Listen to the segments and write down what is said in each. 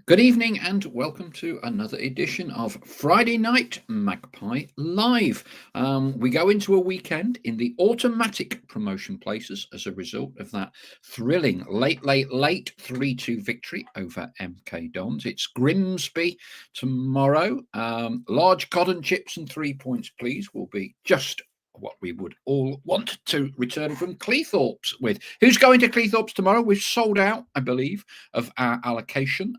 Good evening and welcome to another edition of Friday Night Magpie Live. We go into a weekend in the automatic promotion places as a result of that thrilling late 3-2 victory over MK Dons. It's Grimsby tomorrow. Large cotton chips and 3 points, please, will be just what we would all want to return from Cleethorpes with. Who's going to Cleethorpes tomorrow? We've sold out, I believe, of our allocation.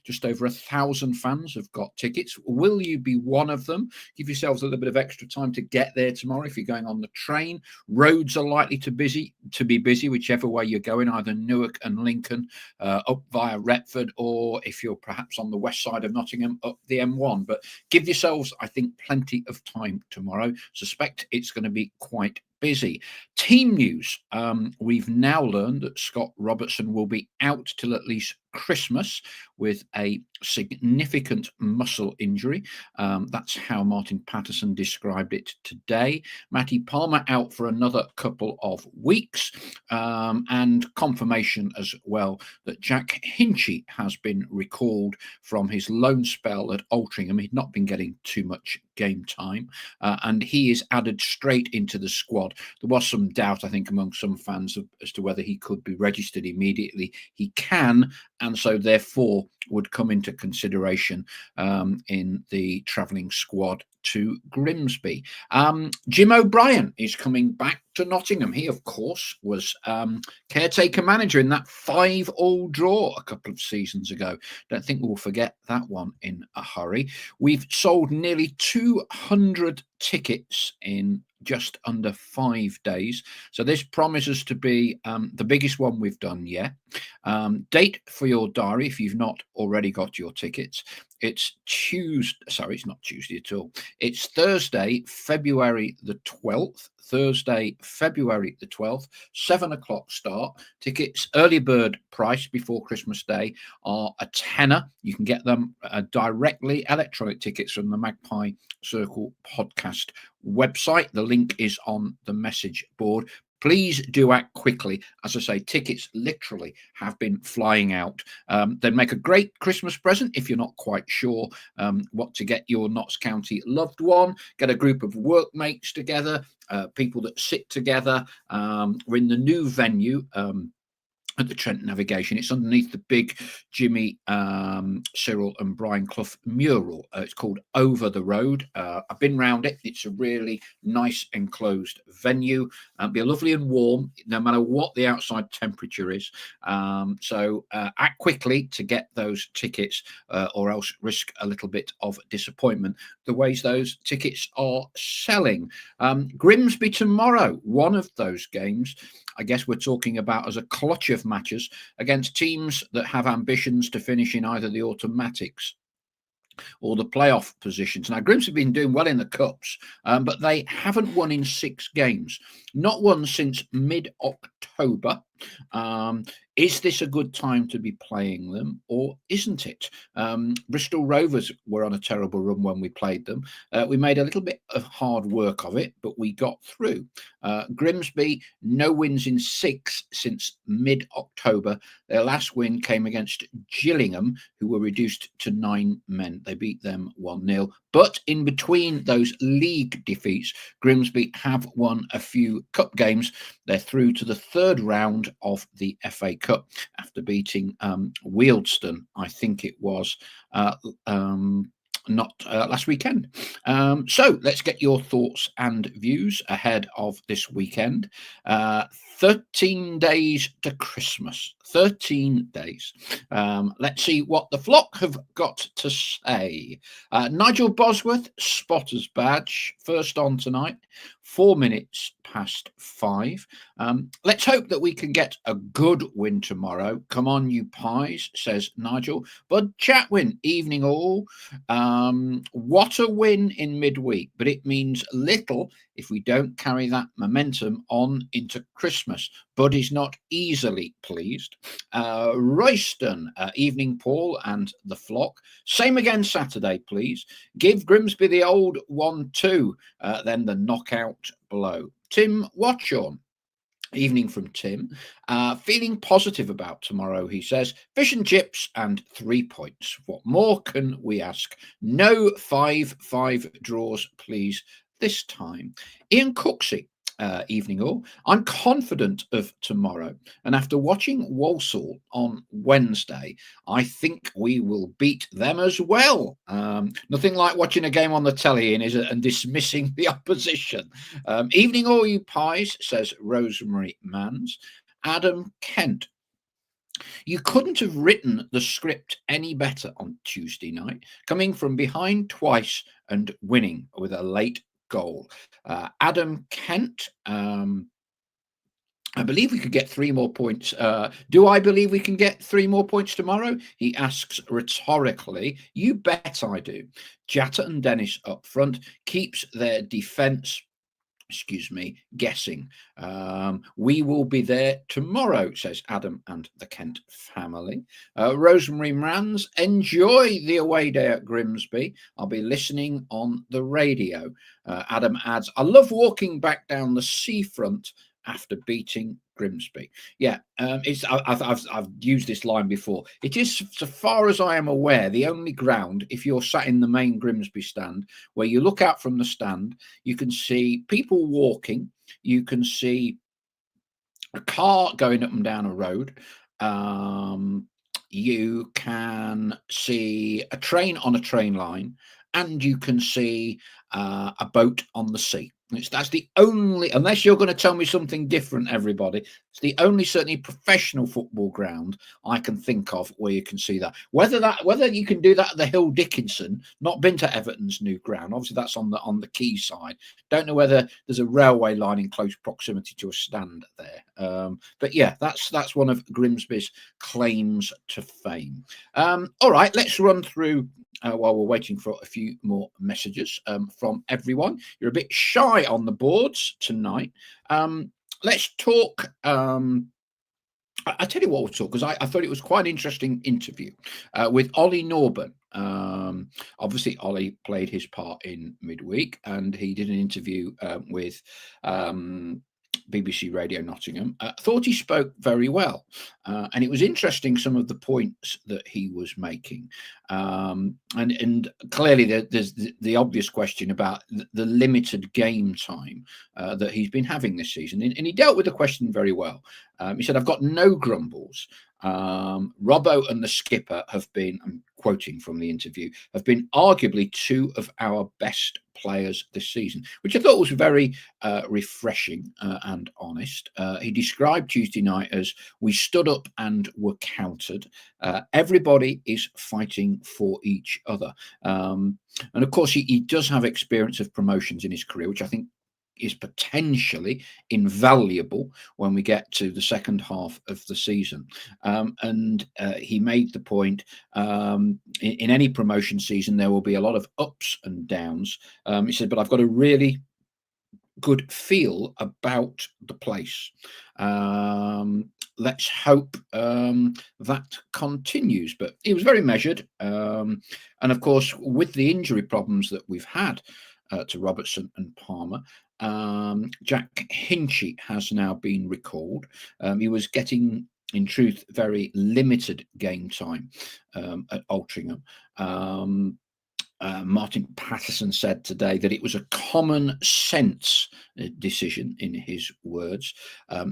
Just over 1,000 fans have got tickets. Will you be one of them? Give yourselves a little bit of extra time to get there tomorrow if you're going on the train. Roads are likely to be busy, whichever way you're going, either Newark and Lincoln, up via Retford, or if you're perhaps on the west side of Nottingham, up the M1. But give yourselves, I think, plenty of time tomorrow. Suspect it's going to be quite busy. Team news. We've now learned that Scott Robertson will be out till at least Christmas with a significant muscle injury. That's how Martin Patterson described it today. Matty Palmer out for another couple of weeks, and confirmation as well that Jack Hinchy has been recalled from his loan spell at Altrincham. He'd not been getting too much game time, and he is added straight into the squad. There was some doubt, I think, among some fans as to whether he could be registered immediately. He can, and so therefore would come into consideration in the travelling squad to Grimsby. Jim O'Brien is coming back to Nottingham. He, of course, was caretaker manager in that 5-5 draw a couple of seasons ago. Don't think we'll forget that one in a hurry. We've sold nearly 200 tickets in just under 5 days. So this promises to be the biggest one we've done yet. Date for your diary if you've not already got your tickets. It's it's not Tuesday at all. It's Thursday, February the 12th. Thursday, February the 12th, 7 o'clock start. Tickets, early bird price before Christmas Day, are a tenner. You can get them directly, electronic tickets, from the Magpie Circle podcast website. The link is on the message board. Please do act quickly. As I say, tickets literally have been flying out. They'd make a great Christmas present if you're not quite sure what to get your Notts County loved one. Get a group of workmates together, people that sit together. We're in the new venue at the Trent Navigation. It's underneath the big Jimmy, Cyril and Brian Clough mural. It's called Over the Road. I've been round it. It's a really nice enclosed venue. Be lovely and warm no matter what the outside temperature is. So act quickly to get those tickets, or else risk a little bit of disappointment the ways those tickets are selling. Grimsby tomorrow, one of those games I guess we're talking about as a clutch of matches against teams that have ambitions to finish in either the automatics or the playoff positions. Now, Grimsby have been doing well in the Cups, but they haven't won in 6 games. Not won since mid-October. Is this a good time to be playing them, or isn't it? Bristol Rovers were on a terrible run when we played them. We made a little bit of hard work of it, but we got through. Grimsby, no wins in 6 since mid-October. Their last win came against Gillingham, who were reduced to 9 men. They beat them 1-0. But in between those league defeats, Grimsby have won a few cup games. They're through to the 3rd round of the FA Cup after beating Wealdstone, I think it was, not last weekend. So let's get your thoughts and views ahead of this weekend. 13 days to Christmas. 13 days. Let's see what the flock have got to say. Nigel Bosworth, spotter's badge, first on tonight, 4 minutes past 5. Let's hope that we can get a good win tomorrow. Come on, you pies, says Nigel. Bud Chatwin, evening all. What a win in midweek, but it means little if we don't carry that momentum on into Christmas. Bud is not easily pleased. Royston, evening Paul and the flock. Same again Saturday, please. Give Grimsby the old 1-2, then the knockout blow. Tim Watchorn. Evening from Tim. Feeling positive about tomorrow, he says. Fish and chips and 3 points. What more can we ask? No 5-5 draws, please, this time. Ian Cooksey. Evening all. I'm confident of tomorrow, and after watching Walsall on Wednesday, I think we will beat them as well. Nothing like watching a game on the telly, is it, and dismissing the opposition. Evening all, you pies, says Rosemary Mans. Adam Kent. You couldn't have written the script any better on Tuesday night, coming from behind twice and winning with a late goal. Adam Kent. I believe we could get 3 more points. Do I believe we can get 3 more points tomorrow? He asks rhetorically. You bet I do. Jatta and Dennis up front keeps their defence, guessing. We will be there tomorrow, says Adam and the Kent family. Rosemary Mrans, enjoy the away day at Grimsby. I'll be listening on the radio. Adam adds, I love walking back down the seafront after beating Grimsby. I've used this line before. It is, so far as I am aware, the only ground, if you're sat in the main Grimsby stand, where you look out from the stand, you can see people walking, you can see a car going up and down a road, you can see a train on a train line, and you can see a boat on the sea. That's the only, unless you're going to tell me something different, everybody, it's the only certainly professional football ground I can think of where you can see that. Whether you can do that at the Hill Dickinson, not been to Everton's new ground. Obviously, that's on the quay side. Don't know whether there's a railway line in close proximity to a stand there. But yeah, that's one of Grimsby's claims to fame. All right, let's run through. While we're waiting for a few more messages from everyone. You're a bit shy on the boards tonight. Let's talk. I tell you what we'll talk, because I thought it was quite an interesting interview with Ollie Norburn. Obviously, Ollie played his part in midweek, and he did an interview with BBC Radio Nottingham. Thought he spoke very well, and it was interesting some of the points that he was making, and clearly there's the obvious question about the limited game time that he's been having this season, and he dealt with the question very well. He said, I've got no grumbles. Robbo and the skipper have been, I'm quoting from the interview, have been arguably 2 of our best players this season, which I thought was very refreshing and honest. He described Tuesday night as we stood up and were countered. Everybody is fighting for each other. And of course, he does have experience of promotions in his career, which I think is potentially invaluable when we get to the second half of the season. And he made the point, in any promotion season, there will be a lot of ups and downs. He said, but I've got a really good feel about the place. Let's hope that continues. But he was very measured. And of course, with the injury problems that we've had to Robertson and Palmer, Jack Hinchy has now been recalled. He was getting, in truth, very limited game time at Altrincham. Martin Patterson said today that it was a common sense decision, in his words.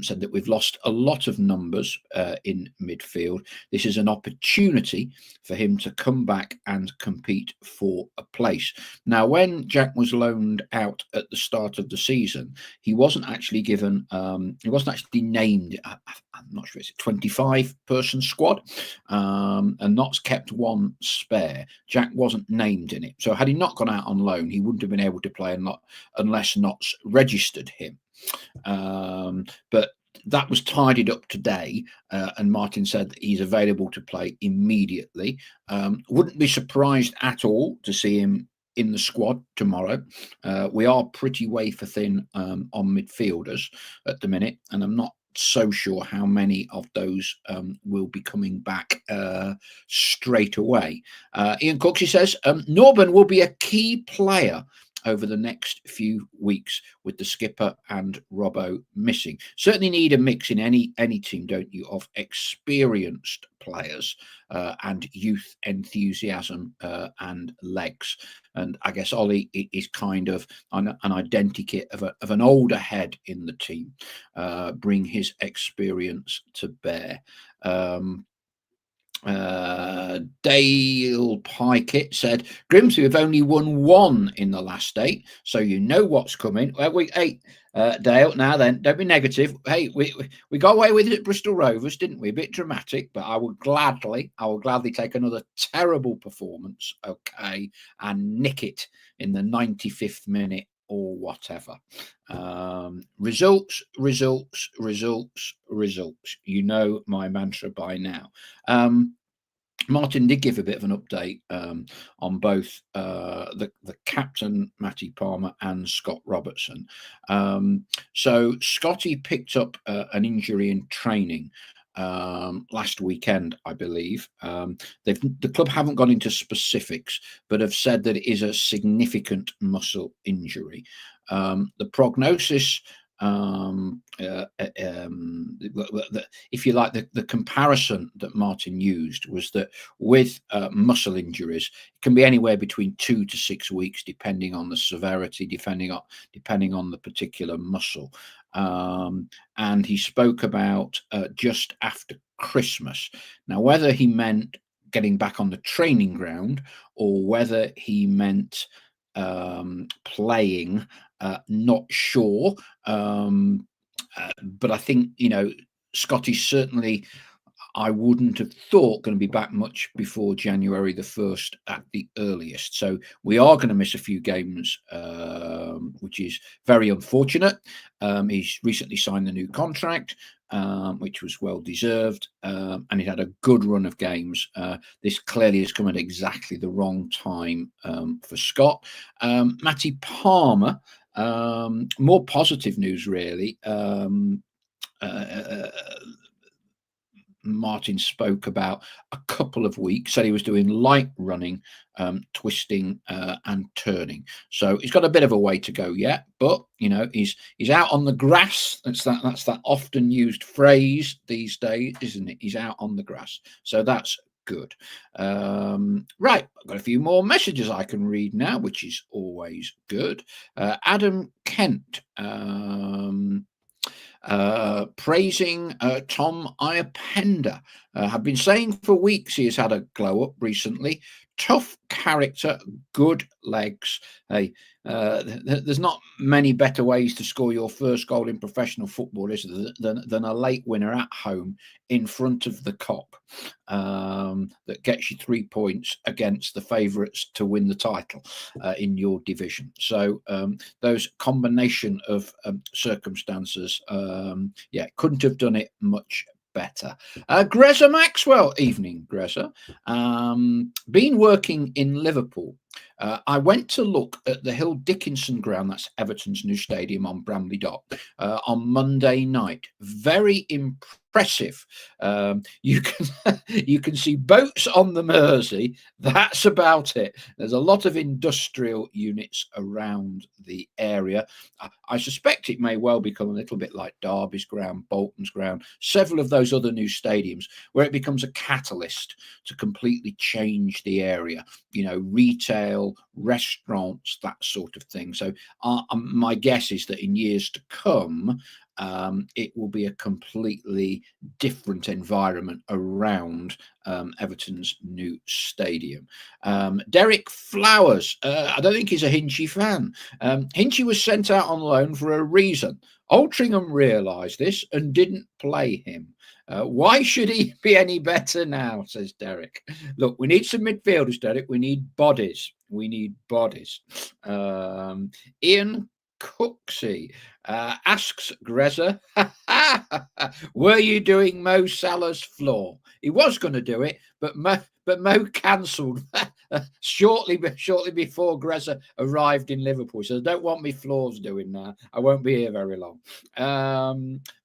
Said that we've lost a lot of numbers in midfield. This is an opportunity for him to come back and compete for a place. Now, when Jack was loaned out at the start of the season, he wasn't actually given, he wasn't actually named, I'm not sure, it's a 25-person squad, and not kept one spare. Jack wasn't named in it. So had he not gone out on loan, he wouldn't have been able to play unless Notts registered him. But that was tidied up today, and Martin said that he's available to play immediately. Wouldn't be surprised at all to see him in the squad tomorrow. We are pretty wafer thin on midfielders at the minute, and I'm not so sure how many of those will be coming back straight away. Ian Cooksey says Norburn will be a key player over the next few weeks with the skipper and Robbo missing. Certainly need a mix in any team, don't you, of experienced players and youth enthusiasm and legs. And I guess Ollie is kind of an identikit of an older head in the team, bring his experience to bear. Dale Pikett said, Grimsby have only won 1 in the last 8, so you know what's coming. Hey, Dale, now then, don't be negative. Hey, we got away with it at Bristol Rovers, didn't we? A bit dramatic, but I will gladly take another terrible performance, okay, and nick it in the 95th minute or whatever. Results. You know my mantra by now. Martin did give a bit of an update on both the captain, Matty Palmer, and Scott Robertson. So Scotty picked up an injury in training last weekend, I believe. The club haven't gone into specifics, but have said that it is a significant muscle injury. The prognosis, if you like, the comparison that Martin used was that with muscle injuries, it can be anywhere between 2 to 6 weeks, depending on the severity, depending on the particular muscle. And he spoke about just after Christmas. Now, whether he meant getting back on the training ground or whether he meant playing, not sure. But I think, Scotty certainly, I wouldn't have thought going to be back much before January the 1st at the earliest. So we are going to miss a few games, which is very unfortunate. He's recently signed the new contract, which was well deserved, and he had a good run of games. This clearly has come at exactly the wrong time for Scott. Matty Palmer, more positive news, really. Martin spoke about a couple of weeks, said he was doing light running, twisting and turning. So he's got a bit of a way to go yet, but he's out on the grass. That's that often used phrase these days, isn't it? He's out on the grass. So that's good. Right, I've got a few more messages I can read now, which is always good. Adam Kent, praising Tom Iapenda. Have been saying for weeks he has had a glow up recently. Tough character, good legs. Hey, there's not many better ways to score your first goal in professional football, is there, than a late winner at home in front of the Kop, that gets you 3 points against the favourites to win the title in your division. So those combination of circumstances, couldn't have done it much better. Greza Maxwell, evening, Greza. Been working in Liverpool. I went to look at the Hill Dickinson ground, that's Everton's new stadium on Bramley Dock, on Monday night. Very impressive. You can see boats on the Mersey. That's about it. There's a lot of industrial units around the area. I suspect it may well become a little bit like Derby's ground, Bolton's ground, several of those other new stadiums, where it becomes a catalyst to completely change the area. Retail, restaurants, that sort of thing. So my guess is that in years to come, it will be a completely different environment around Everton's new stadium. Derek Flowers, I don't think he's a Hinchy fan. Hinchy was sent out on loan for a reason. Altrincham realised this and didn't play him. Why should he be any better now, says Derek. Look, we need some midfielders, Derek. We need bodies. Ian Cooksey asks Greza, were you doing Mo Salah's floor? He was going to do it, but Mo cancelled. shortly before Greza arrived in Liverpool. So I don't want me floors doing now. I won't be here very long.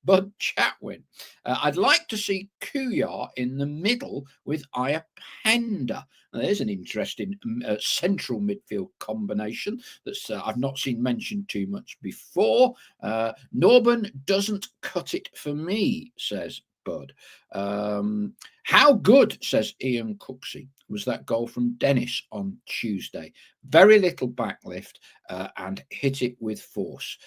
Bud Chatwin. I'd like to see Kuyar in the middle with Iapenda. Now, there's an interesting central midfield combination that's I've not seen mentioned too much before. Norburn doesn't cut it for me, says Bud. How good, says Ian Cooksey, was that goal from Dennis on Tuesday? Very little backlift and hit it with force.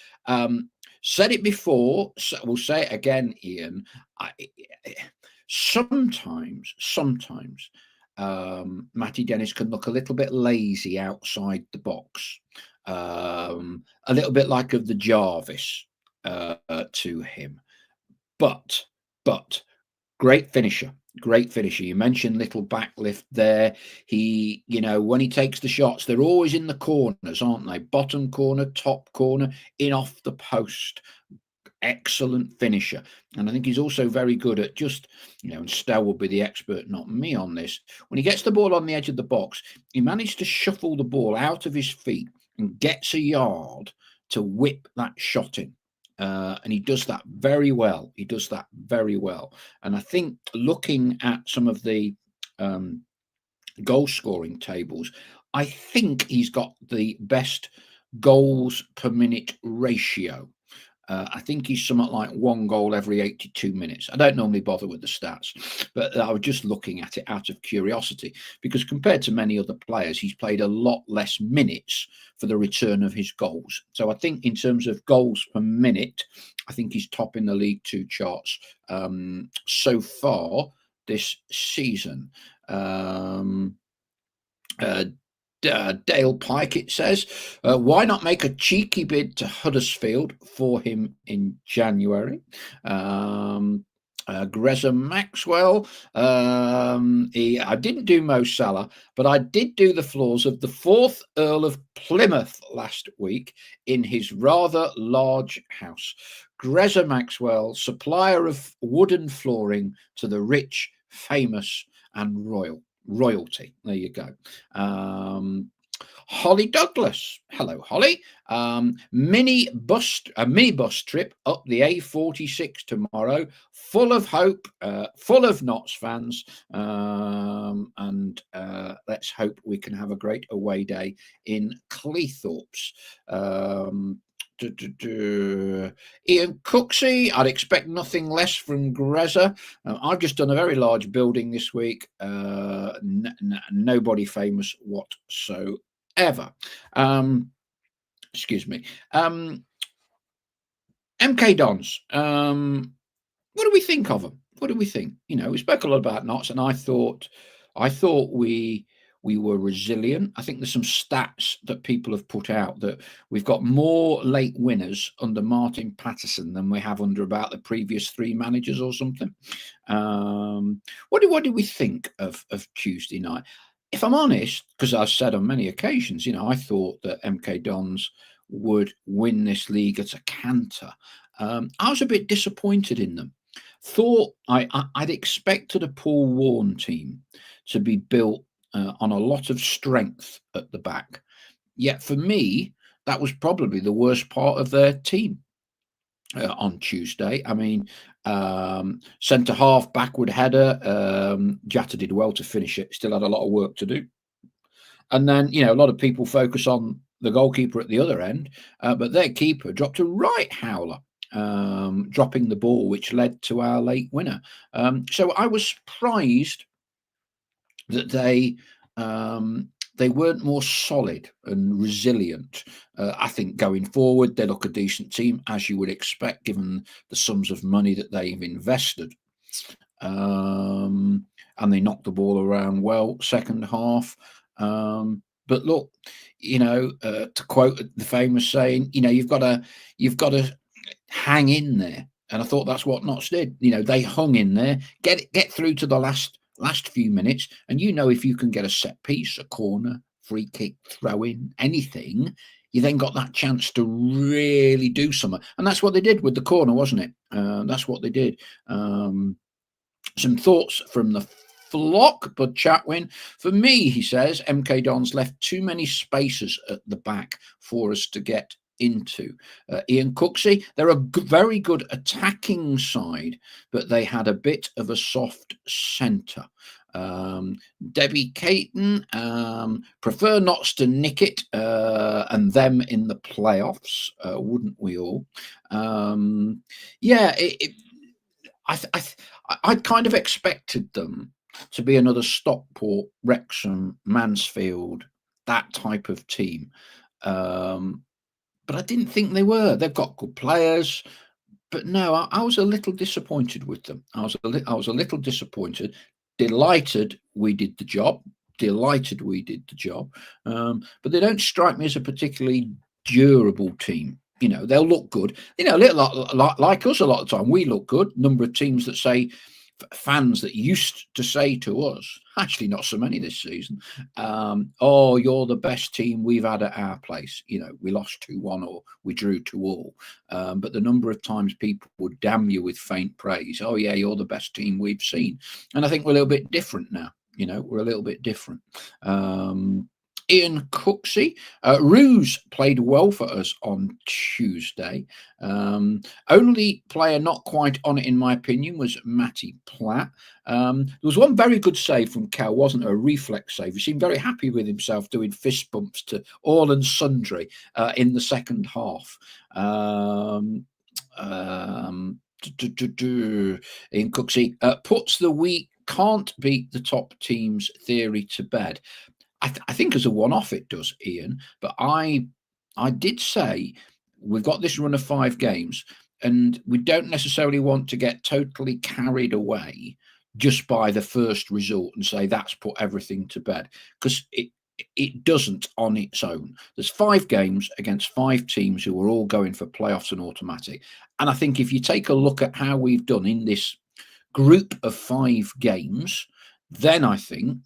Said it before, so we'll say it again, Ian. Sometimes, Matty Dennis can look a little bit lazy outside the box, a little bit like of the Jarvis to him. But great finisher. You mentioned little backlift there. He, when he takes the shots, they're always in the corners, aren't they? Bottom corner, top corner, in off the post. Excellent finisher. And I think he's also very good at just, and Stow will be the expert, not me on this. When he gets the ball on the edge of the box, he managed to shuffle the ball out of his feet and gets a yard to whip that shot in. And he does that very well. And I think looking at some of the goal scoring tables, I think he's got the best goals per minute ratio. I think he's somewhat like 1 goal every 82 minutes. I don't normally bother with the stats, but I was just looking at it out of curiosity, because compared to many other players, he's played a lot less minutes for the return of his goals. So I think in terms of goals per minute, I think he's top in the League Two charts so far this season. Dale Pike, it says, why not make a cheeky bid to Huddersfield for him in January? Greza Maxwell, I didn't do Mo Salah, but I did do the floors of the 4th Earl of Plymouth last week in his rather large house. Greza Maxwell, supplier of wooden flooring to the rich, famous and royalty. There you go. Holly Douglas. Hello, Holly. Mini bus trip up the A46 tomorrow, full of hope, full of Notts fans, and let's hope we can have a great away day in Cleethorpes. Ian Cooksey, I'd expect nothing less from Greza. I've just done a very large building this week. Nobody famous whatsoever. Excuse me. MK Dons. What do we think of them? What do we think? We spoke a lot about Notts, and I thought we were resilient. I think there's some stats that people have put out that we've got more late winners under Martin Patterson than we have under about the previous 3 managers or something. What do we think of Tuesday night? If I'm honest, because I've said on many occasions, I thought that MK Dons would win this league at a canter. I was a bit disappointed in them. Thought I'd expected a Paul Warne team to be built on a lot of strength at the back. Yet for me, that was probably the worst part of their team on Tuesday. I mean, centre half backward header. Jatta did well to finish it. Still had a lot of work to do. And then, a lot of people focus on the goalkeeper at the other end, but their keeper dropped a right howler, dropping the ball, which led to our late winner. So I was surprised that they weren't more solid and resilient. I think going forward, they look a decent team, as you would expect, given the sums of money that they've invested. And they knocked the ball around well second half. But look, to quote the famous saying, you've got to hang in there. And I thought that's what Notts did. They hung in there, get through to the last few minutes, and if you can get a set piece, a corner, free kick, throw in, anything, you then got that chance to really do something. And that's what they did with the corner, wasn't it? That's what they did. Some thoughts from the flock. Bud Chatwin, for me, he says, MK Dons left too many spaces at the back for us to get into. Ian Cooksey, they're a very good attacking side, but they had a bit of a soft centre. Debbie Caton, prefer Notts to nick it and them in the playoffs, wouldn't we all? Yeah, I'd kind of expected them to be another Stockport, Wrexham, Mansfield, that type of team. But I didn't think they were. They've got good players, but no, I was a little disappointed with them. I was a little disappointed. Delighted we did the job. Delighted we did the job. But they don't strike me as a particularly durable team. You know, they'll look good. You know, a little like us a lot of the time. We look good. Number of teams that say, fans that used to say to us, actually not so many this season, oh, you're the best team we've had at our place. You know, we lost 2-1 or we drew 2-2. But the number of times people would damn you with faint praise. Oh, yeah, you're the best team we've seen. And I think we're a little bit different now. You know, we're a little bit different. Ian Cooksey, Ruse played well for us on Tuesday. Only player not quite on it, in my opinion, was Matty Platt. There was one very good save from Cal, wasn't there? A reflex save. He seemed very happy with himself, doing fist bumps to all and sundry in the second half. Ian Cooksey puts the we can't beat the top teams theory to bed. I think as a one-off it does, Ian, but I did say we've got this run of 5 games and we don't necessarily want to get totally carried away just by the first result and say that's put everything to bed, because it doesn't on its own. There's 5 games against 5 teams who are all going for playoffs and automatic. And I think if you take a look at how we've done in this group of 5 games, then I think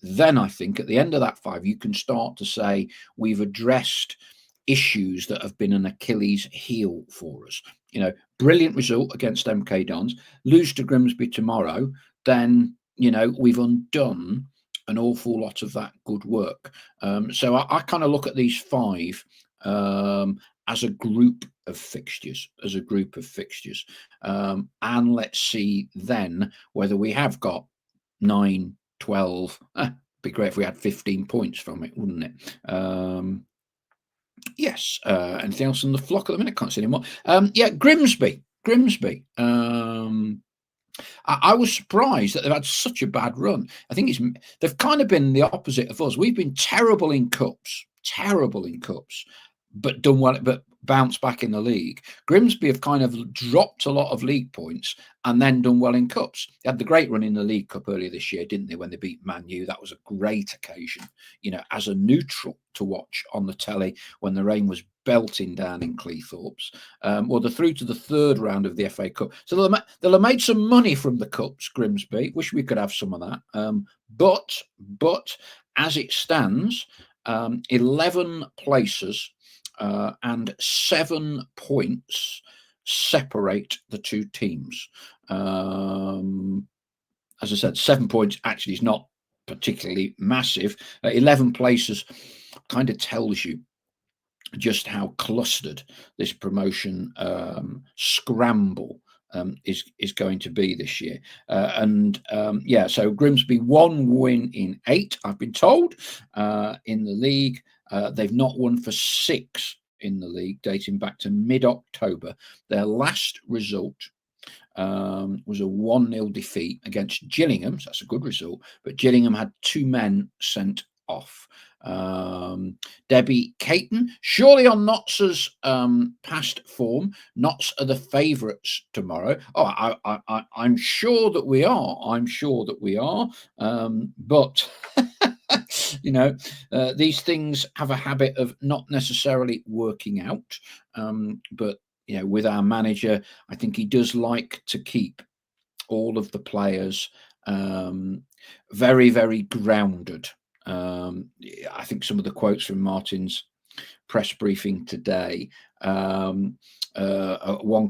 at the end of that 5, you can start to say we've addressed issues that have been an Achilles heel for us. You know, brilliant result against MK Dons, lose to Grimsby tomorrow, then, you know, we've undone an awful lot of that good work. So I kind of look at these 5 as a group of fixtures, and let's see then whether we have got 9, 12. Be great if we had 15 points from it, wouldn't it? Yes. Anything else on the flock at the minute? Can't see anymore. Yeah, Grimsby. I was surprised that they've had such a bad run. I think they've kind of been the opposite of us. We've been terrible in cups, but done well, but bounced back in the league. Grimsby have kind of dropped a lot of league points and then done well in cups. They had the great run in the League Cup earlier this year, didn't they, when they beat Man U? That was a great occasion, you know, as a neutral to watch on the telly when the rain was belting down in Cleethorpes. Well, they're through to the 3rd round of the FA Cup. So they'll have made some money from the cups, Grimsby. Wish we could have some of that. But as it stands, 11 places and 7 points separate the 2 teams. As I said, 7 points actually is not particularly massive. 11 places kind of tells you just how clustered this promotion scramble is going to be this year. Yeah, so Grimsby 1 win in 8, I've been told, in the league. They've not won for 6 in the league, dating back to mid-October. Their last result was a 1-0 defeat against Gillingham. So that's a good result, but Gillingham had 2 men sent off. Debbie Caton, surely on Notts' past form, Notts are the favourites tomorrow. Oh, I'm sure that we are. But you know, these things have a habit of not necessarily working out. But you know, with our manager, I think he does like to keep all of the players very, very grounded. I think some of the quotes from Martin's press briefing today, one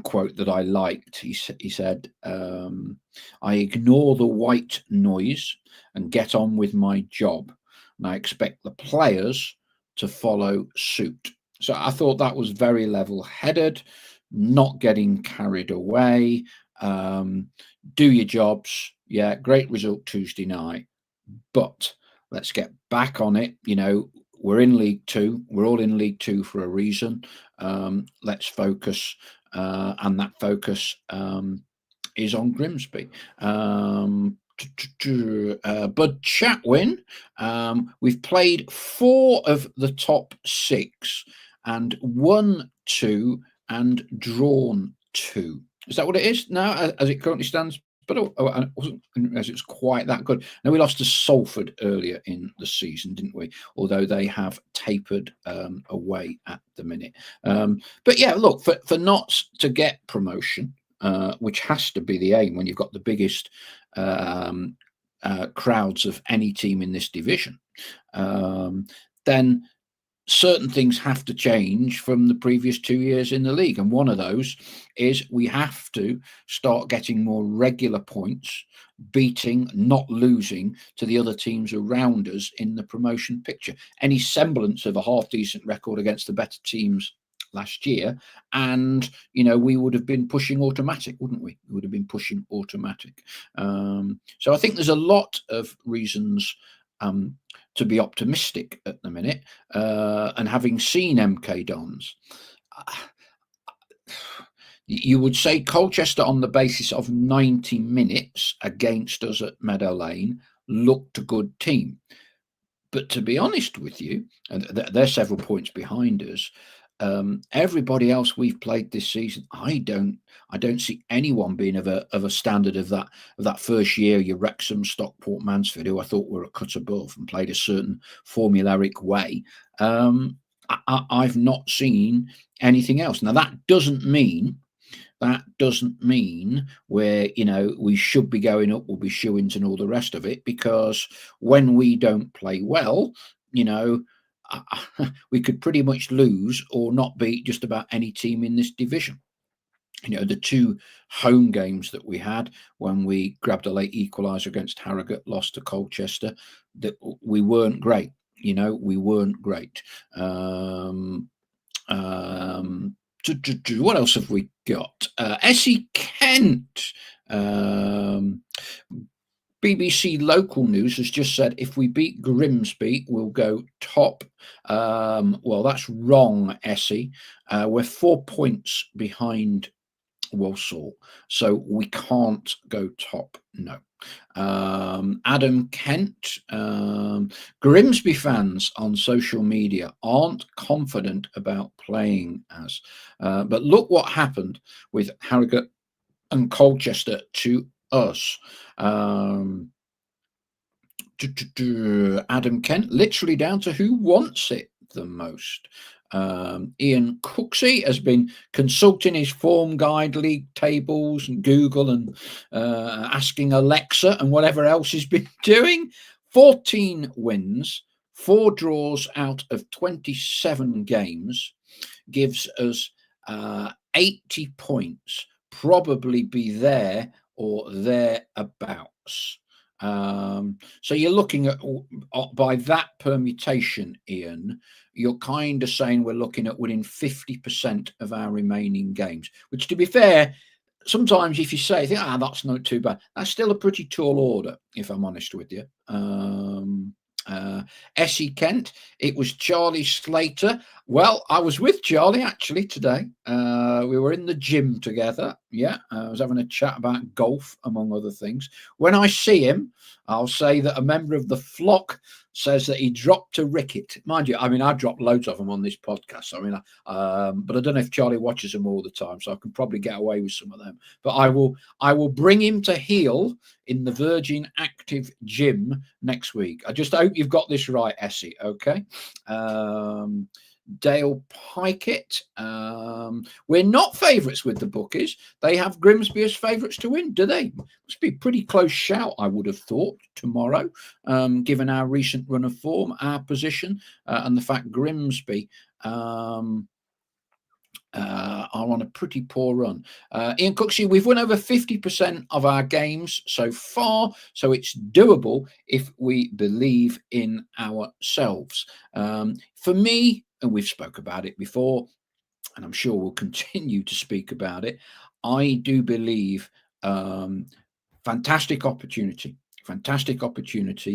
quote that I liked. He said, "I ignore the white noise and get on with my job, and I expect the players to follow suit." So I thought that was very level-headed, not getting carried away. Do your jobs. Yeah, great result Tuesday night, but let's get back on it. We're in League Two. We're all in League Two for a reason. Let's focus, and that focus is on Grimsby. Bud Chatwin, we've played 4 of the top 6 and won 2 and drawn 2. Is that what it is now, as it currently stands? But I wasn't as it's quite that good. Now, we lost to Salford earlier in the season, didn't we? Although they have tapered away at the minute. But yeah, look, for Notts to get promotion, which has to be the aim when you've got the biggest crowds of any team in this division, then certain things have to change from the previous 2 years in the league. And one of those is we have to start getting more regular points, beating, not losing to the other teams around us in the promotion picture. Any semblance of a half-decent record against the better teams last year, and we would have been pushing automatic, wouldn't we? We would have been pushing automatic. So I think there's a lot of reasons to be optimistic at the minute, and having seen MK Dons, you would say Colchester, on the basis of 90 minutes against us at Meadow Lane, looked a good team. But to be honest with you, and they're several points behind us, everybody else we've played this season, I don't see anyone being of a standard of that first year. Your Wrexham, Stockport, Mansfield, who I thought were a cut above and played a certain formulaic way. I've not seen anything else. Now that doesn't mean where we should be going up, we'll be shoo-ins and all the rest of it, because when we don't play well, we could pretty much lose or not beat just about any team in this division. The 2 home games that we had, when we grabbed a late equaliser against Harrogate, lost to Colchester, that we weren't great. We weren't great. What else have we got? SE Kent. BBC Local News has just said, if we beat Grimsby, we'll go top. Well, that's wrong, Essie. We're 4 points behind Walsall, so we can't go top, no. Adam Kent, Grimsby fans on social media aren't confident about playing as. But look what happened with Harrogate and Colchester to us. Adam Kent, literally down to who wants it the most. Ian Cooksey has been consulting his form guide, league tables and Google, and asking Alexa and whatever else he's been doing. 14 wins, 4 draws out of 27 games gives us 80 points, probably be there or thereabouts. So you're looking at, by that permutation, Ian, you're kind of saying we're looking at winning 50% of our remaining games, which, to be fair, sometimes if you say, that's not too bad, that's still a pretty tall order, if I'm honest with you. SE Kent, it was Charlie Slater. Well, I was with Charlie actually today. We were in the gym together. Yeah, I was having a chat about golf, among other things. When I see him, I'll say that a member of the flock says that he dropped a ricket. Mind you, I dropped loads of them on this podcast. But I don't know if Charlie watches them all the time, so I can probably get away with some of them. But I will bring him to heel in the Virgin Active Gym next week. I just hope you've got this right, Essie. Okay. Dale Pikett. We're not favourites with the bookies. They have Grimsby as favourites to win, do they? Must be a pretty close shout, I would have thought, tomorrow, given our recent run of form, our position, and the fact Grimsby are on a pretty poor run. Ian Cooksey, we've won over 50% of our games so far, so it's doable if we believe in ourselves. For me, and we've spoke about it before, and I'm sure we'll continue to speak about it, I do believe fantastic opportunity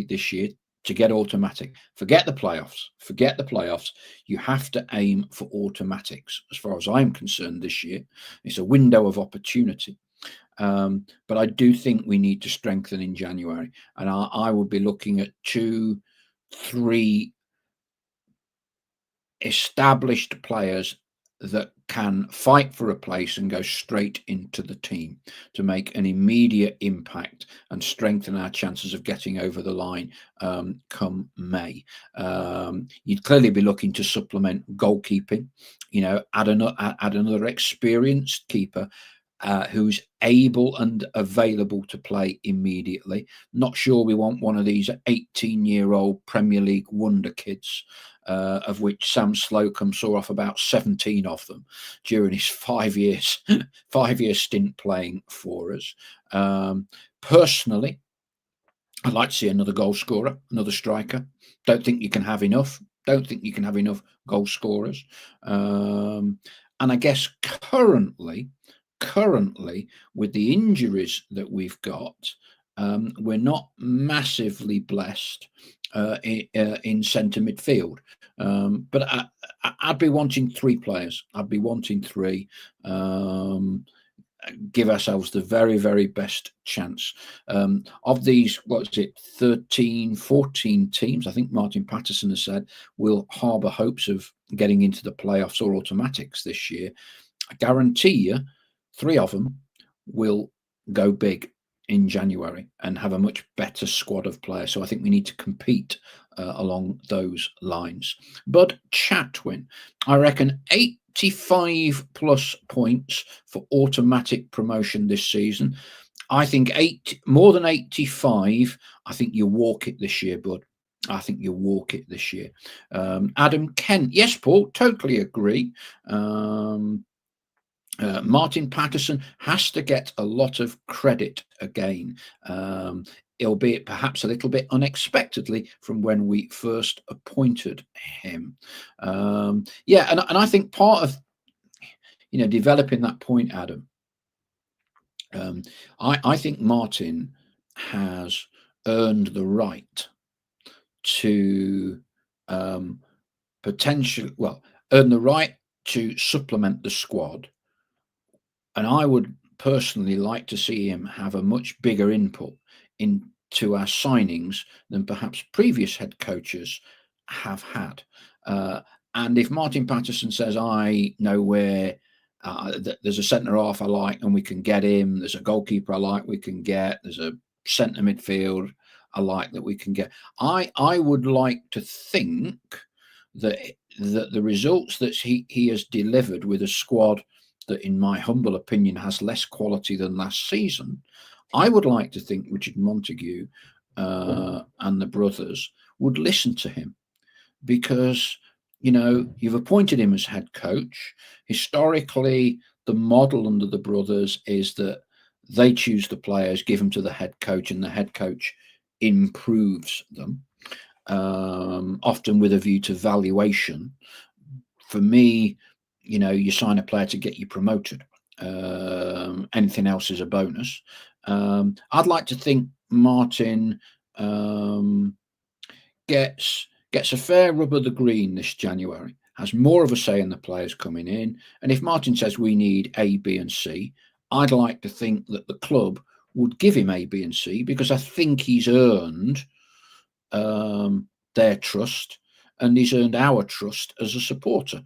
this year to get automatic. Forget the playoffs. You have to aim for automatics. As far as I'm concerned, this year it's a window of opportunity. But I do think we need to strengthen in January, and I would be looking at 2-3 established players that can fight for a place and go straight into the team to make an immediate impact and strengthen our chances of getting over the line come May. You'd clearly be looking to supplement goalkeeping, add another experienced keeper who's able and available to play immediately. Not sure we want one of these 18-year-old Premier League wonder kids, of which Sam Slocum saw off about 17 of them during his 5 years, 5-year stint playing for us. Personally, I'd like to see another goal scorer, another striker. Don't think you can have enough. Goal scorers. And I guess currently, with the injuries that we've got, we're not massively blessed in centre midfield. But I'd be wanting 3 players. Give ourselves the very, very best chance. Of these, 13, 14 teams, I think Martin Patterson has said, will harbour hopes of getting into the playoffs or automatics this year. I guarantee you 3 of them will go big in January and have a much better squad of players. So I think we need to compete along those lines. But Chatwin, I reckon 85 plus points for automatic promotion this season. I think more than 85. I think you walk it this year, bud. Adam Kent, yes, Paul, totally agree. Martin Patterson has to get a lot of credit again, albeit perhaps a little bit unexpectedly from when we first appointed him. And I think part of developing that point, Adam, I think Martin has earned the right to earn the right to supplement the squad. And I would personally like to see him have a much bigger input into our signings than perhaps previous head coaches have had. And if Martin Patterson says, I know where there's a centre half I like and we can get him, there's a goalkeeper I like we can get, there's a centre midfield I like that we can get, I would like to think that the results that he has delivered with a squad that, in my humble opinion, has less quality than last season, I would like to think Richard Montague and the brothers would listen to him, because you've appointed him as head coach. Historically, the model under the brothers is that they choose the players, give them to the head coach, and the head coach improves them, often with a view to valuation. For me, you sign a player to get you promoted. Anything else is a bonus. I'd like to think Martin gets a fair rub of the green this January, has more of a say in the players coming in. And if Martin says we need A, B, and C, I'd like to think that the club would give him A, B, and C, because I think he's earned their trust, and he's earned our trust as a supporter.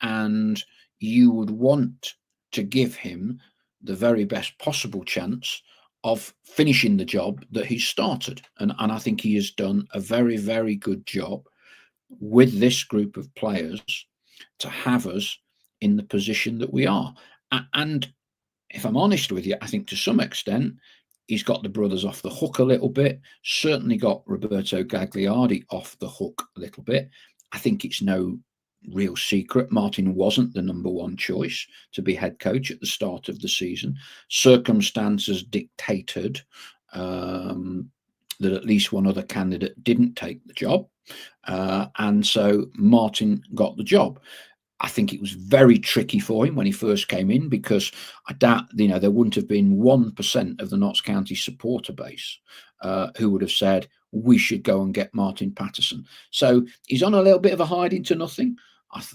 And you would want to give him the very best possible chance of finishing the job that he's started. And I think he has done a very, very good job with this group of players to have us in the position that we are. And if I'm honest with you, I think to some extent he's got the brothers off the hook a little bit. Certainly got Roberto Gagliardi off the hook a little bit. I think it's no real secret Martin wasn't the number one choice to be head coach at the start of the season. Circumstances dictated that at least one other candidate didn't take the job. And so Martin got the job. I think it was very tricky for him when he first came in, because I doubt, there wouldn't have been 1% of the Notts County supporter base who would have said, we should go and get Martin Patterson. So he's on a little bit of a hiding to nothing.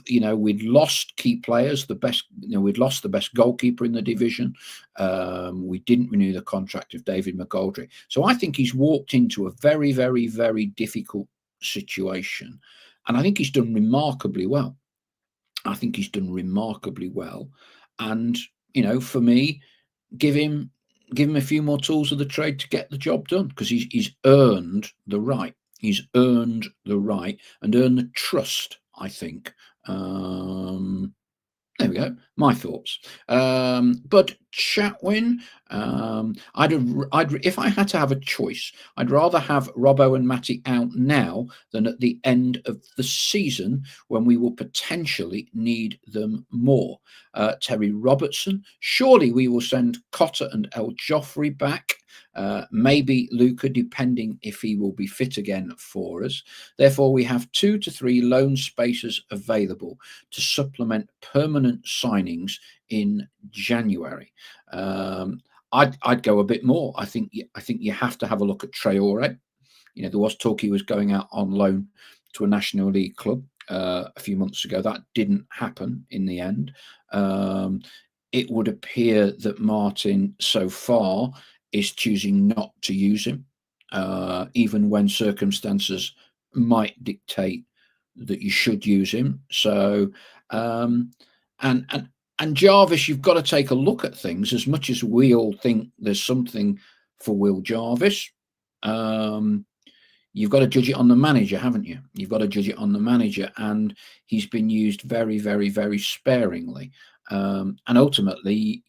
We'd lost key players, we'd lost the best goalkeeper in the division. We didn't renew the contract of David McGoldrick. So I think he's walked into a very, very, very difficult situation. And I think he's done remarkably well. And, for me, give him a few more tools of the trade to get the job done, because he's earned the right. He's earned the right and earned the trust, I think. There we go. My thoughts. But Chatwin, if I had to have a choice, I'd rather have Robbo and Matty out now than at the end of the season, when we will potentially need them more. Terry Robertson. Surely we will send Cotter and El Joffrey back. Maybe Luca, depending if he will be fit again for us. Therefore, we have 2 to 3 loan spaces available to supplement permanent signings in January. I'd go a bit more. I think you have to have a look at Traore. There was talk he was going out on loan to a National League club a few months ago. That didn't happen in the end. It would appear that Martin so far is choosing not to use him, even when circumstances might dictate that you should use him. So, and Jarvis, you've got to take a look at things. As much as we all think there's something for Will Jarvis, you've got to judge it on the manager, haven't you? You've got to judge it on the manager, and he's been used very, very, very sparingly. And ultimately,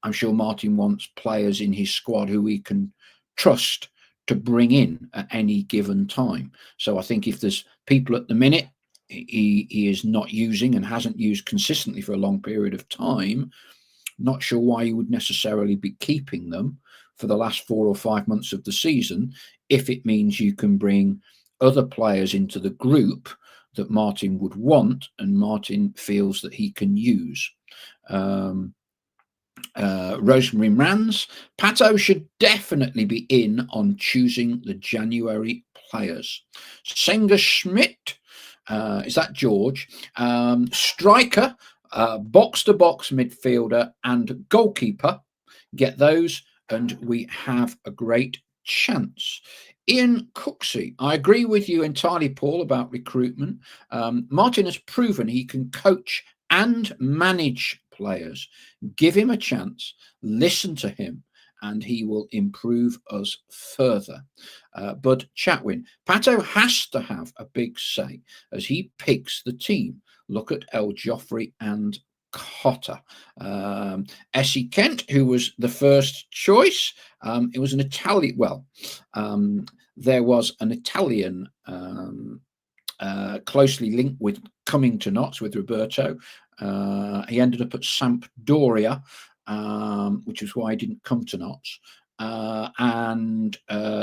I'm sure Martin wants players in his squad who he can trust to bring in at any given time. So I think if there's people at the minute he is not using and hasn't used consistently for a long period of time, not sure why he would necessarily be keeping them for the last 4 or 5 months of the season, if it means you can bring other players into the group that Martin would want and Martin feels that he can use. Rosemary Rans, Pato should definitely be in on choosing the January players. Senga Schmidt, is that George? Striker, box-to-box midfielder and goalkeeper. Get those and we have a great chance. Ian Cooksey, I agree with you entirely, Paul, about recruitment. Martin has proven he can coach and manage players. Give him a chance, listen to him, and he will improve us further. But Chatwin, Pato has to have a big say as he picks the team. Look at El Joffrey and Cotter. Essie Kent, who was the first choice, it was an Italian, there was an Italian closely linked with coming to Notts with Roberto. He ended up at Sampdoria, which is why he didn't come to Notts. And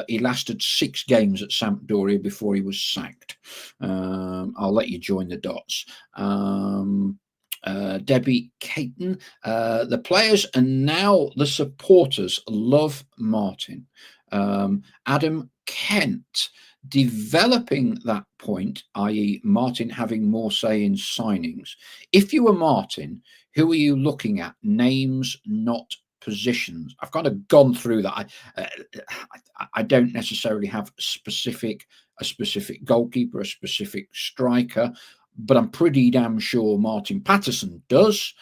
he lasted 6 games at Sampdoria before he was sacked. I'll let you join the dots. Debbie Caton, the players and now the supporters love Martin. Adam Kent, developing that point, i.e. Martin having more say in signings. If you were Martin, who are you looking at? Names, not positions. I've kind of gone through that. I don't necessarily have a specific goalkeeper, a specific striker, but I'm pretty damn sure Martin Patterson does,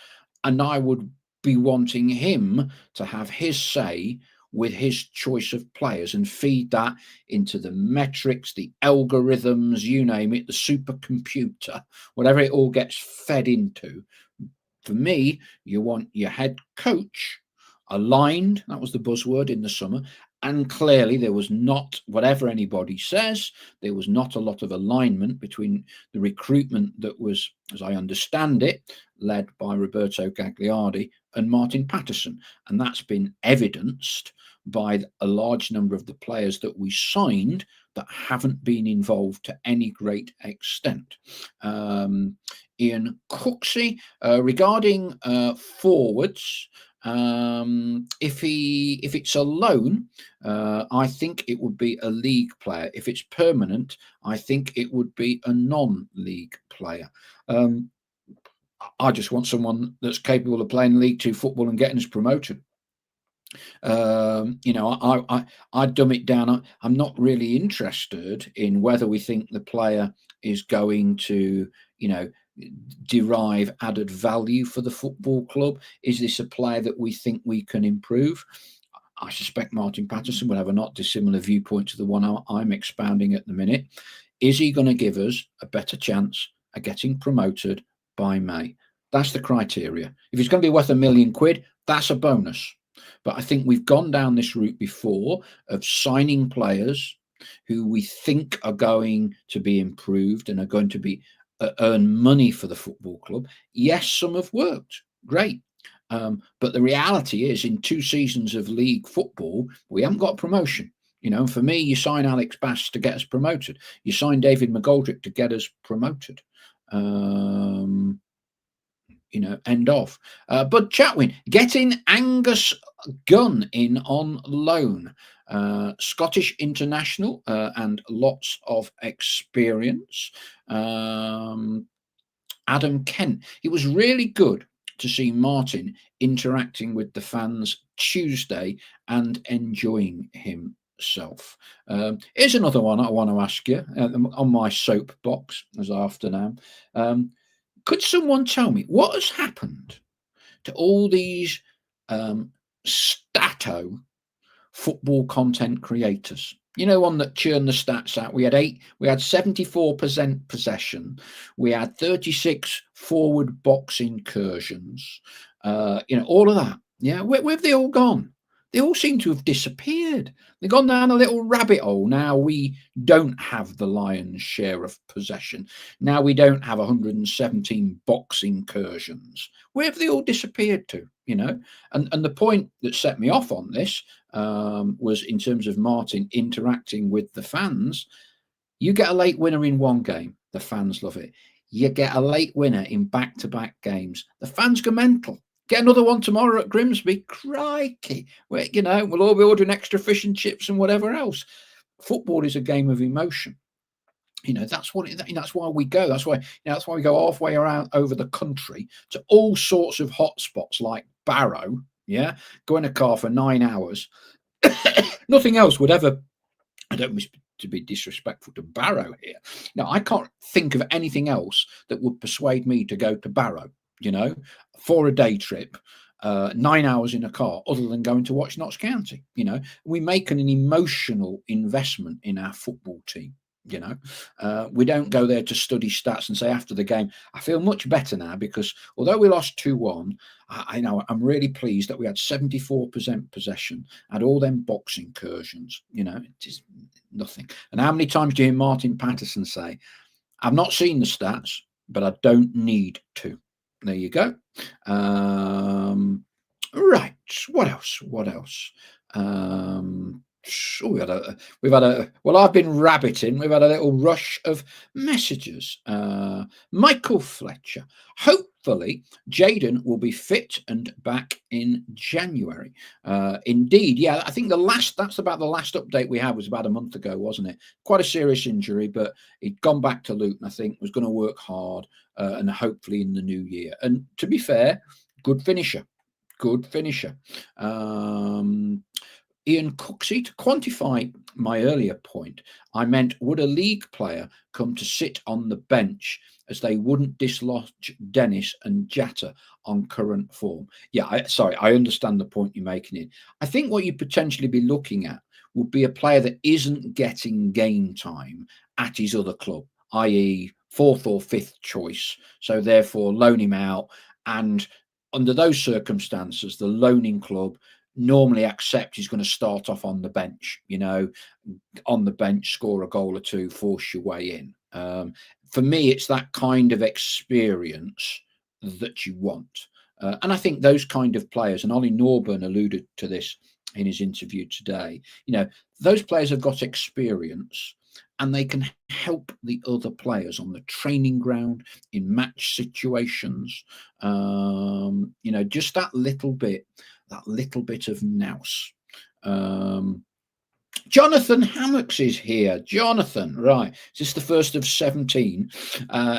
and I would be wanting him to have his say with his choice of players and feed that into the metrics, the algorithms, you name it, the supercomputer, whatever it all gets fed into. For me, you want your head coach aligned. That was the buzzword in the summer. And clearly, there was not, whatever anybody says, there was not a lot of alignment between the recruitment that was, as I understand it, led by Roberto Gagliardi and Martin Patterson. And that's been evidenced by a large number of the players that we signed that haven't been involved to any great extent. Ian Cooksey, regarding forwards, if it's a loan, I think it would be a league player. If it's permanent, I think it would be a non-league player. I just want someone that's capable of playing League Two football and getting us promoted. I dumb it down. I'm not really interested in whether we think the player is going to, derive added value for the football club. Is this a player that we think we can improve? I suspect Martin Patterson will have a not dissimilar viewpoint to the one I'm expounding at the minute. Is he going to give us a better chance of getting promoted by May? That's the criteria. If he's going to be worth £1 million, that's a bonus. But I think we've gone down this route before of signing players who we think are going to be improved and are going to be earn money for the football club. Yes, some have worked. Great. But the reality is, in 2 seasons of league football, we haven't got promotion. For me, you sign Alex Bass to get us promoted. You sign David McGoldrick to get us promoted. End of. Bud Chatwin, getting Angus Gunn in on loan. Scottish international and lots of experience. Adam Kent. It was really good to see Martin interacting with the fans Tuesday and enjoying himself. Here's another one I want to ask you on my soapbox, as I often am. Could someone tell me what has happened to all these stato football content creators? One that churn the stats out. We had 74% possession. We had 36 forward box incursions. All of that. Yeah, where have they all gone? They all seem to have disappeared. They've gone down a little rabbit hole. Now we don't have the lion's share of possession. Now we don't have 117 box incursions. Where have they all disappeared to? And the point that set me off on this was in terms of Martin interacting with the fans. You get a late winner in one game, the fans love it. You get a late winner in back-to-back games, the fans go mental. Get another one tomorrow at Grimsby. Crikey. We'll all be ordering extra fish and chips and whatever else. Football is a game of emotion. That's why we go. That's why we go halfway around over the country to all sorts of hotspots like Barrow. Yeah. Go in a car for 9 hours. Nothing else would ever, I don't wish to be disrespectful to Barrow here. Now, I can't think of anything else that would persuade me to go to Barrow, for a day trip, 9 hours in a car, other than going to watch Notts County. We make an emotional investment in our football team. We don't go there to study stats and say after the game, I feel much better now because although we lost 2-1, I'm really pleased that we had 74% possession, had all them box incursions. It is nothing. And how many times do you hear Martin Patterson say, I've not seen the stats, but I don't need to? There you go. Right. What else? Well, I've been rabbiting. We've had a little rush of messages. Michael Fletcher. Hopefully, Jayden will be fit and back in January. Indeed, yeah. I think that's about the last update we had was about a month ago, wasn't it? Quite a serious injury, but he'd gone back to Luton. I think was going to work hard and hopefully in the new year. And to be fair, good finisher. Ian Cooksey, to quantify my earlier point, I meant, would a league player come to sit on the bench as they wouldn't dislodge Dennis and Jatta on current form? Yeah, I understand the point you're making. It. I think what you'd potentially be looking at would be a player that isn't getting game time at his other club, i.e., fourth or fifth choice. So therefore, loan him out. And under those circumstances, the loaning club normally accept he's going to start off on the bench, on the bench, score a goal or two, force your way in. For me, it's that kind of experience that you want. And I think those kind of players, and Ollie Norburn alluded to this in his interview today, those players have got experience and they can help the other players on the training ground, in match situations, just that little bit of nous. Jonathan Hammocks is here. Jonathan, right. Is this the first of 17?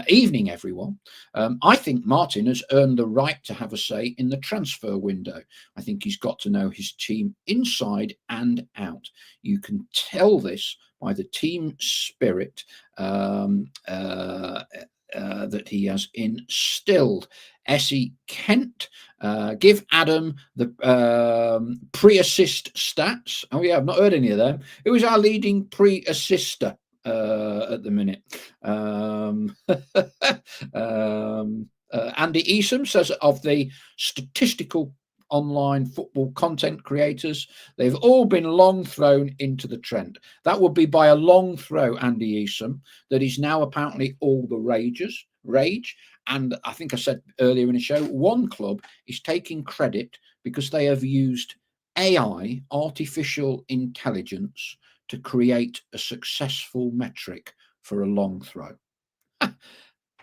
Evening, everyone. I think Martin has earned the right to have a say in the transfer window. I think he's got to know his team inside and out. You can tell this by the team spirit that he has instilled. Essie Kent, give Adam the pre-assist stats. Oh yeah, I've not heard any of them. Who is our leading pre-assister at the minute? Andy Easom says of the statistical online football content creators, they've all been long thrown into the trend. That would be by a long throw, Andy Easom, that is now apparently all the rage. And I think I said earlier in the show, one club is taking credit because they have used AI, artificial intelligence, to create a successful metric for a long throw.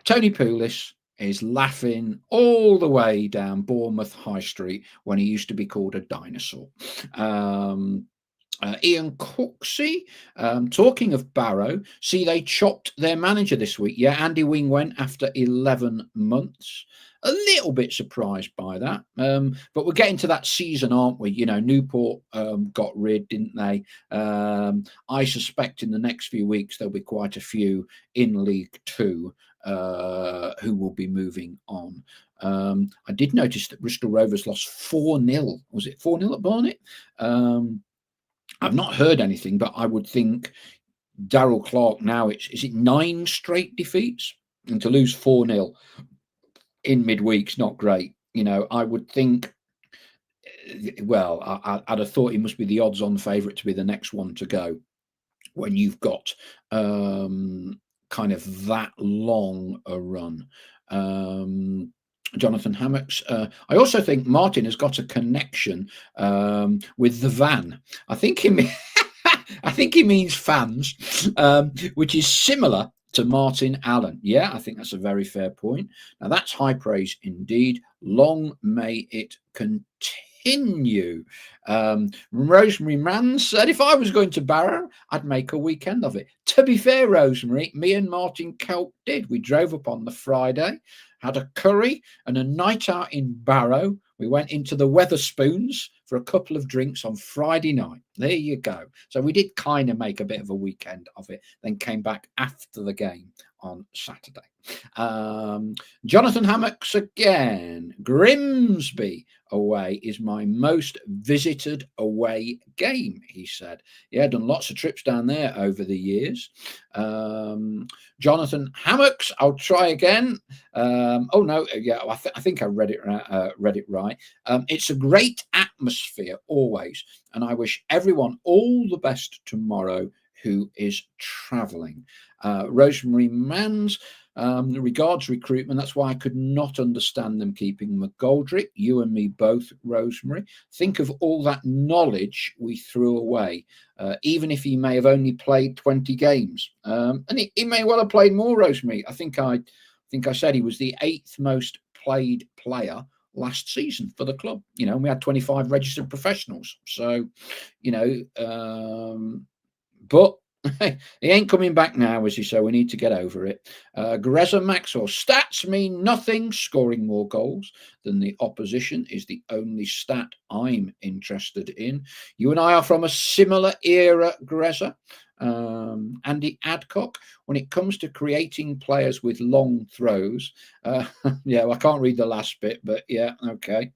Tony Pulis is laughing all the way down Bournemouth High Street when he used to be called a dinosaur. Ian Cooksey, talking of Barrow, see they chopped their manager this week. Yeah, Andy Wing went after 11 months. A little bit surprised by that. But we're getting to that season, aren't we? Newport got rid, didn't they? I suspect in the next few weeks there'll be quite a few in League Two who will be moving on. I did notice that Bristol Rovers lost 4-0. Was it 4-0 at Barnet? I've not heard anything, but I would think Darryl Clark now, is it 9 straight defeats? And to lose 4-0 in midweek's not great. I would think, well, I'd have thought he must be the odds-on favourite to be the next one to go when you've got kind of that long a run. Jonathan Hammocks. I also think Martin has got a connection with the van. I think he means fans, which is similar to Martin Allen. Yeah, I think that's a very fair point. Now that's high praise indeed. Long may it continue. Rosemary Mann said, if I was going to Barrow, I'd make a weekend of it. To be fair, Rosemary, me and Martin Kelp did. We drove up on the Friday, had a curry and a night out in Barrow. We went into the Weatherspoons for a couple of drinks on Friday night. There you go. So we did kind of make a bit of a weekend of it, then came back after the game on Saturday. Jonathan Hammocks again. Grimsby away is my most visited away game, he said. Yeah, done lots of trips down there over the years. Jonathan Hammocks, I'll try again. Oh no, yeah, I think I read it right. It's a great atmosphere always, and I wish everyone all the best tomorrow who is travelling. Rosemary Manns, regards recruitment. That's why I could not understand them keeping McGoldrick. You and me both, Rosemary. Think of all that knowledge we threw away, even if he may have only played 20 games. And he may well have played more, Rosemary. I think I said he was the 8th most played player last season for the club. And we had 25 registered professionals. So, but He ain't coming back now, is he? So we need to get over it. Greza Maxwell, stats mean nothing. Scoring more goals than the opposition is the only stat I'm interested in. You and I are from a similar era, Greza. Andy Adcock, when it comes to creating players with long throws, yeah, well, I can't read the last bit, but yeah, okay.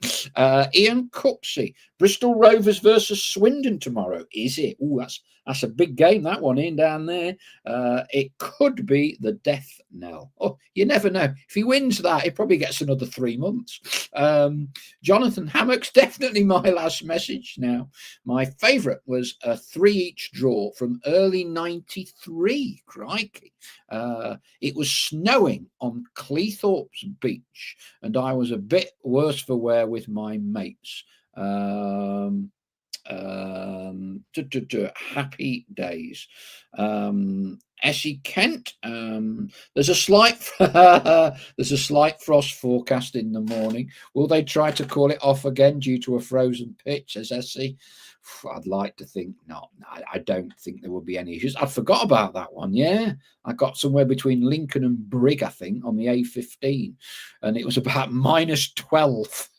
Ian Cooksey, Bristol Rovers versus Swindon tomorrow. Is it? Oh, that's a big game, that one in down there. It could be the death knell. Oh, you never know. If he wins that, he probably gets another 3 months. Jonathan Hammock's definitely my last message now. My favourite was a 3-each draw from early 93. Crikey. It was snowing on Cleethorpes Beach, and I was a bit worse for wear with my mates. Happy days. Essie Kent, there's a slight frost forecast in the morning. Will they try to call it off again due to a frozen pitch, says Essie? I'd like to think not. I don't think there will be any issues. I forgot about that one. Yeah, I got somewhere between Lincoln and Brig, I think, on the A15, and it was about -12.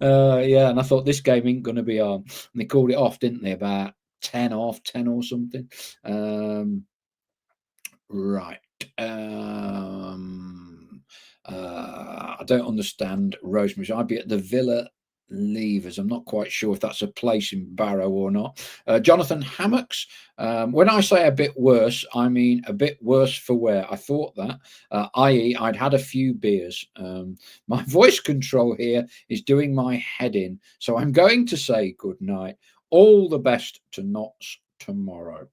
Yeah, and I thought this game ain't going to be on. And they called it off, didn't they? About 10 off, 10 or something. Right. I don't understand Rosemary. I'd be at the Villa Levers. I'm not quite sure if that's a place in Barrow or not. Jonathan Hammocks. When I say a bit worse, I mean a bit worse for wear. I thought that, i.e., I'd had a few beers. My voice control here is doing my head in, so I'm going to say good night. All the best to Notts tomorrow.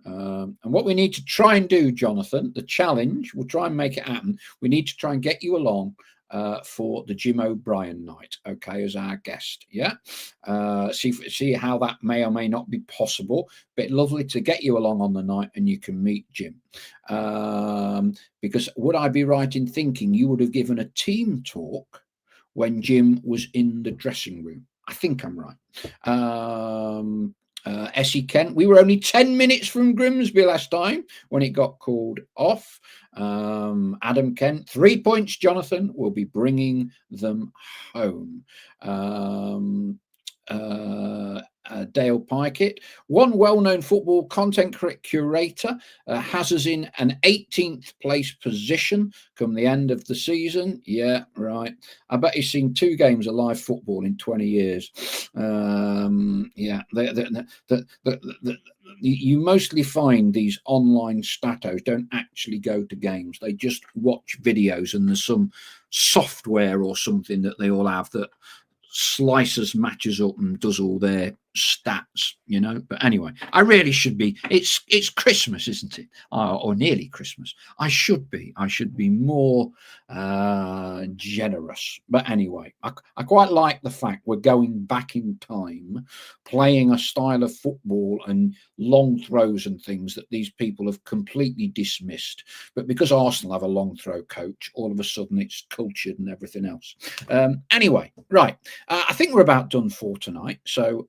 And what we need to try and do, Jonathan, the challenge, we'll try and make it happen. We need to try and get you along for the Jim O'Brien night, okay, as our guest. Yeah. See how that may or may not be possible, but lovely to get you along on the night and you can meet Jim. Because would I be right in thinking you would have given a team talk when Jim was in the dressing room? I think I'm right. Essie Kent, we were only 10 minutes from Grimsby last time when it got called off. Adam Kent, 3 points, Jonathan, will be bringing them home. Dale Pikett, one well-known football content curator, has us in an 18th place position come the end of the season. Yeah, right. I bet he's seen 2 games of live football in 20 years. Yeah, you mostly find these online statos don't actually go to games. They just watch videos, and there's some software or something that they all have that slices matches up and does all their stats, you know. But anyway, I really should be. It's Christmas, isn't it? Or nearly Christmas. I should be more generous. But anyway, I quite like the fact we're going back in time, playing a style of football and long throws and things that these people have completely dismissed. But because Arsenal have a long throw coach, all of a sudden it's cultured and everything else. Anyway, right. I think we're about done for tonight. So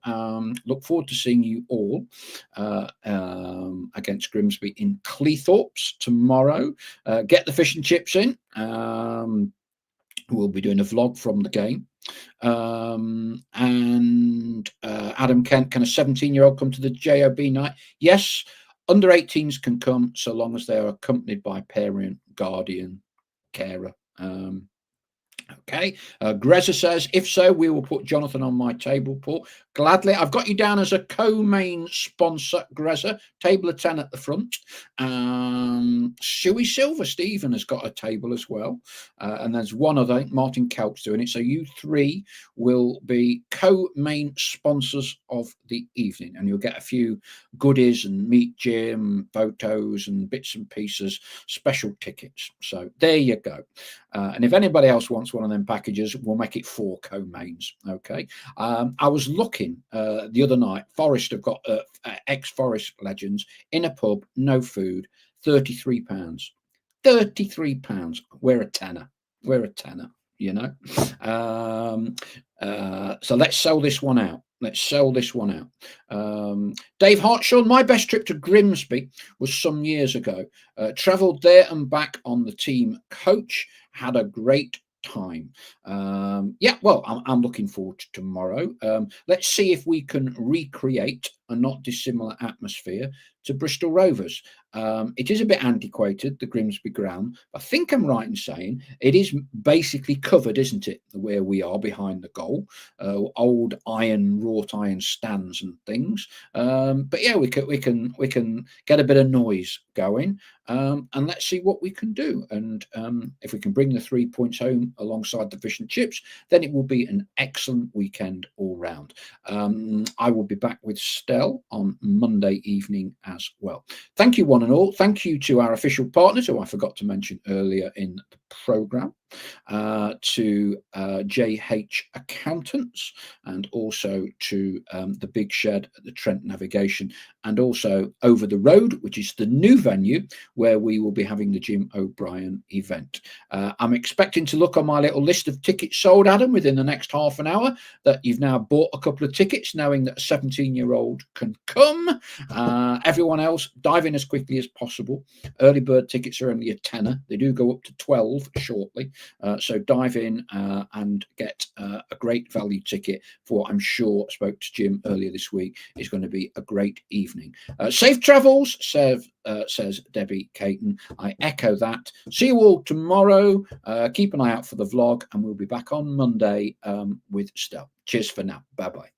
look forward to seeing you all against Grimsby in Cleethorpes tomorrow. Get the fish and chips in. We'll be doing a vlog from the game. And Adam Kent, can a 17-year-old come to the JOB night? Yes, under 18s can come so long as they are accompanied by parent, guardian, carer. Okay, Greza says, if so, we will put Jonathan on my table, Paul. Gladly. I've got you down as a co-main sponsor, Greza. Table of 10 at the front. Shuey Silver, Stephen, has got a table as well. And there's one other, I think Martin Kelk's doing it. So you 3 will be co-main sponsors of the evening. And you'll get a few goodies and meet Jim, photos and bits and pieces, special tickets. So there you go. And if anybody else wants one of them packages, we'll make it 4 co-mains. Okay. I was looking the other night. Forest have got ex-Forest legends in a pub, no food, £33. £33. We're a tenner. You know. So let's sell this one out. Let's sell this one out. Dave Hartshaw, my best trip to Grimsby was some years ago. Travelled there and back on the team coach. Had a great time. Yeah, well, I'm looking forward to tomorrow. Let's see if we can recreate a not dissimilar atmosphere to Bristol Rovers. It is a bit antiquated, the Grimsby ground. I think I'm right in saying it is basically covered, isn't it, where we are behind the goal? Old wrought iron stands and things. But yeah, we can get a bit of noise going, and let's see what we can do. And if we can bring the 3 points home alongside the fish and chips, then it will be an excellent weekend all round. I will be back with Stell on Monday evening as well. Thank you, one and all. Thank you to our official partners, who I forgot to mention earlier in the programme, to JH Accountants, and also to the Big Shed at the Trent Navigation, and also Over the Road, which is the new venue where we will be having the Jim O'Brien event. I'm expecting to look on my little list of tickets sold, Adam, within the next half an hour, that you've now bought a couple of tickets, knowing that a 17-year-old can come. Everyone else, dive in as quickly as possible. Early bird tickets are only a tenner. They do go up to 12 shortly. So dive in and get a great value ticket for what I'm sure, spoke to Jim earlier this week, is going to be a great evening. Safe travels, says Debbie Caton. I echo that. See you all tomorrow. Keep an eye out for the vlog, and we'll be back on Monday with Stell. Cheers for now. Bye-bye.